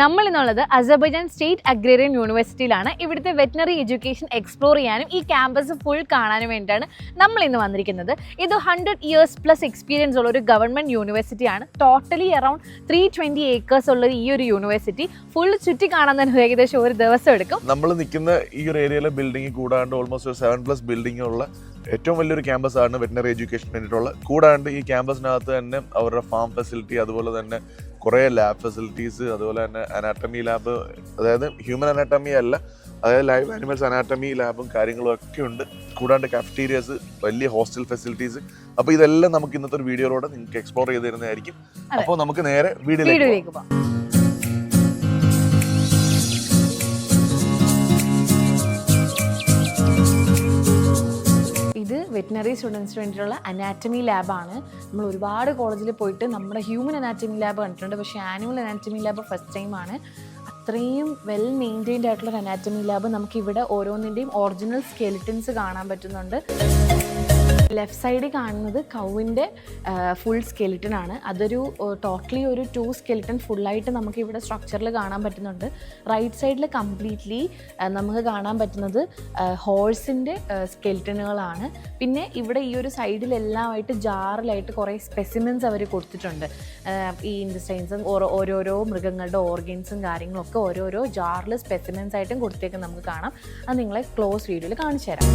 നമ്മൾ ഇന്നുള്ളത് Azerbaijan state agrarian യൂണിവേഴ്സിറ്റിയിലാണ്. ഇവിടുത്തെ വെറ്റിനറി എഡ്യൂക്കേഷൻ എക്സ്പ്ലോർ ചെയ്യാനും ഈ ക്യാമ്പസ് ഫുൾ കാണാനും വേണ്ടിയിട്ടാണ് നമ്മൾ ഇന്ന് വന്നിരിക്കുന്നത്. ഇത് 100 ഇയേഴ്സ് പ്ലസ് എക്സ്പീരിയൻസ് ഉള്ള ഒരു ഗവൺമെന്റ് യൂണിവേഴ്സിറ്റിയാണ്. ടോട്ടലി അറൌണ്ട് 320 ഏക്കേഴ്സ് ഉള്ള ഈ ഒരു യൂണിവേഴ്സിറ്റി ഫുൾ ചുറ്റി കാണാൻ തന്നെ ഏകദേശം ഒരു ദിവസം എടുക്കും. നമ്മൾ നിൽക്കുന്ന ഈ ഒരു ഏരിയയിലെ ബിൽഡിംഗ് കൂടാണ്ട് ഓൾമോസ്റ്റ് 7+ ബിൽഡിംഗ് ഉള്ള ഏറ്റവും വലിയൊരു ക്യാമ്പസ് ആണ് വെറ്റിനറി എഡ്യൂക്കേഷൻ വേണ്ടിയിട്ടുള്ള. കൂടാണ്ട് ഈ ക്യാമ്പസിനകത്ത് തന്നെ അവരുടെ ഫാം ഫെസിലിറ്റി, അതുപോലെ തന്നെ കുറേ ലാബ് ഫെസിലിറ്റീസ്, അതുപോലെ തന്നെ അനാട്ടമി ലാബ്, അതായത് ഹ്യൂമൻ അനാട്ടമി അല്ല, അതായത് ലൈവ് ആനിമൽസ് അനാട്ടമി ലാബും കാര്യങ്ങളും ഒക്കെ ഉണ്ട്. കൂടാണ്ട് കാഫറ്റീരിയസ്, വലിയ ഹോസ്റ്റൽ ഫെസിലിറ്റീസ്. അപ്പോൾ ഇതെല്ലാം നമുക്ക് ഇന്നത്തെ ഒരു വീഡിയോയിലൂടെ നിങ്ങൾക്ക് എക്സ്പ്ലോർ ചെയ്ത് തരുന്നതായിരിക്കും. അപ്പോൾ നമുക്ക് നേരെ വീഡിയോയിലേക്ക് പോകാം. ഇത് വെറ്റിനറി സ്റ്റുഡൻസിന് വേണ്ടിയിട്ടുള്ള അനാറ്റമി ലാബാണ്. നമ്മൾ ഒരുപാട് കോളേജിൽ പോയിട്ട് നമ്മുടെ ഹ്യൂമൻ അനാറ്റമി ലാബ് കണ്ടിട്ടുണ്ട്, പക്ഷേ ആനിമൽ അനാറ്റമി ലാബ് ഫസ്റ്റ് ടൈമാണ്. അത്രയും വെൽ മെയിൻറ്റെയിൻഡ് ആയിട്ടുള്ള ഒരു അനാറ്റമി ലാബ് നമുക്കിവിടെ ഓരോന്നിൻ്റെയും ഒറിജിനൽ സ്കെലിറ്റൻസ് കാണാൻ പറ്റുന്നുണ്ട്. ലെഫ്റ്റ് സൈഡിൽ കാണുന്നത് കൗവിൻ്റെ ഫുൾ സ്കെലിറ്റൻ ആണ്. അതൊരു ടോട്ടലി ഒരു 2 സ്കെലിറ്റൻ ഫുള്ളായിട്ട് നമുക്ക് ഇവിടെ സ്ട്രക്ചറിൽ കാണാൻ പറ്റുന്നുണ്ട്. റൈറ്റ് സൈഡിൽ കംപ്ലീറ്റ്ലി നമുക്ക് കാണാൻ പറ്റുന്നത് ഹോഴ്സിൻ്റെ സ്കെലിറ്റനുകളാണ്. പിന്നെ ഇവിടെ ഈ ഒരു സൈഡിലെല്ലാമായിട്ട് ജാറിലായിട്ട് കുറേ സ്പെസിമെൻസ് അവർ കൊടുത്തിട്ടുണ്ട്. ഈ ഇൻഡസ്റ്റൈൻസും ഓരോരോ മൃഗങ്ങളുടെ ഓർഗൻസും കാര്യങ്ങളൊക്കെ ഓരോരോ ജാറിൽ സ്പെസിമെൻസ് ആയിട്ടും കൊടുത്തേക്ക് നമുക്ക് കാണാം. അത് നിങ്ങളെ ക്ലോസ് വീഡിയോയിൽ കാണിച്ചു തരാം.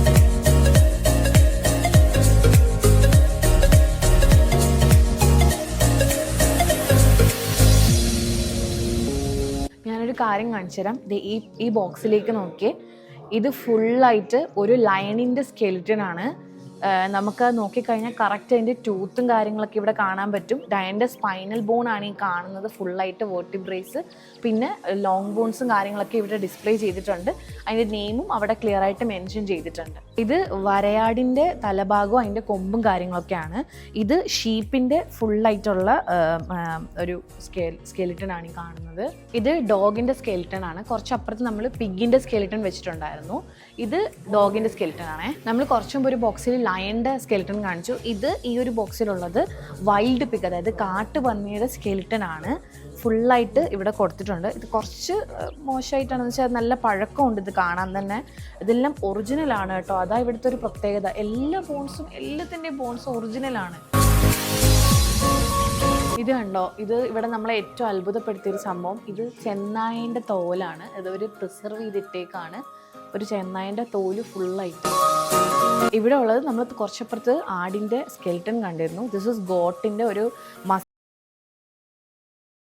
ഞാനൊരു കാര്യം കാണിച്ചു തരാം. ഈ ബോക്സിലേക്ക് നോക്കിയേ, ഇത് ഫുള്ളായിട്ട് ഒരു ലയണിൻ്റെ സ്കെലിറ്റൻ ആണ്. നമുക്ക് നോക്കിക്കഴിഞ്ഞാൽ കറക്റ്റ് അതിൻ്റെ ടൂത്തും കാര്യങ്ങളൊക്കെ ഇവിടെ കാണാൻ പറ്റും. ഡയൻ്റെ സ്പൈനൽ ബോൺ ആണ് ഈ കാണുന്നത്, ഫുള്ളായിട്ട് വെർട്ടിബ്രേസ്, പിന്നെ ലോങ് ബോൺസും കാര്യങ്ങളൊക്കെ ഇവിടെ ഡിസ്പ്ലേ ചെയ്തിട്ടുണ്ട്. അതിൻ്റെ നെയിമും അവിടെ ക്ലിയർ ആയിട്ട് മെൻഷൻ ചെയ്തിട്ടുണ്ട്. ഇത് വരയാടിൻ്റെ തലഭാഗവും അതിൻ്റെ കൊമ്പും കാര്യങ്ങളൊക്കെയാണ്. ഇത് ഷീപ്പിൻ്റെ ഫുള്ളായിട്ടുള്ള ഒരു സ്കെലിറ്റൻ ആണ് ഈ കാണുന്നത്. ഇത് ഡോഗിൻ്റെ സ്കെലിറ്റൻ ആണ്. കുറച്ചപ്പുറത്ത് നമ്മൾ പിഗിൻ്റെ സ്കെലിറ്റൻ വെച്ചിട്ടുണ്ടായിരുന്നു. ഇത് ഡോഗിൻ്റെ സ്കെലിറ്റൻ ആണേ. നമ്മൾ കുറച്ച് മുമ്പ് ഒരു ബോക്സിൽ ലയൻ്റെ സ്കെലിറ്റൻ കാണിച്ചു. ഇത് ഈ ഒരു ബോക്സിലുള്ളത് വൈൽഡ് പിഗ്, അതായത് കാട്ടുപന്നിയുടെ സ്കെലിറ്റൻ ആണ്. ഫുള്ളായിട്ട് ഇവിടെ കൊടുത്തിട്ടുണ്ട്. ഇത് കുറച്ച് മോശമായിട്ടാണെന്ന് വെച്ചാൽ നല്ല പഴക്കമുണ്ട് ഇത് കാണാൻ തന്നെ. ഇതെല്ലാം ഒറിജിനലാണ് കേട്ടോ. അതാ ഇവിടുത്തെ ഒരു പ്രത്യേകത. എല്ലാത്തിൻ്റെയും ബോൺസും ഒറിജിനലാണ്. ഇത് കണ്ടോ, ഇത് ഇവിടെ നമ്മളെ ഏറ്റവും അത്ഭുതപ്പെടുത്തിയൊരു സംഭവം. ഇത് ചെന്നായൻ്റെ തോലാണ്. ഇതൊരു പ്രിസർവ് ചെയ്തിട്ടേക്കാണ്. ഒരു ചെന്നായൻ്റെ തോല് ഫുള്ളായിട്ട്. ഇവിടെ ഉള്ളത് നമ്മൾ കുറച്ചപ്പുറത്ത് ആടിൻ്റെ സ്കെലിറ്റൻ കണ്ടിരുന്നു. ദിസ് ഇസ് ഗോട്ടിൻ്റെ ഒരു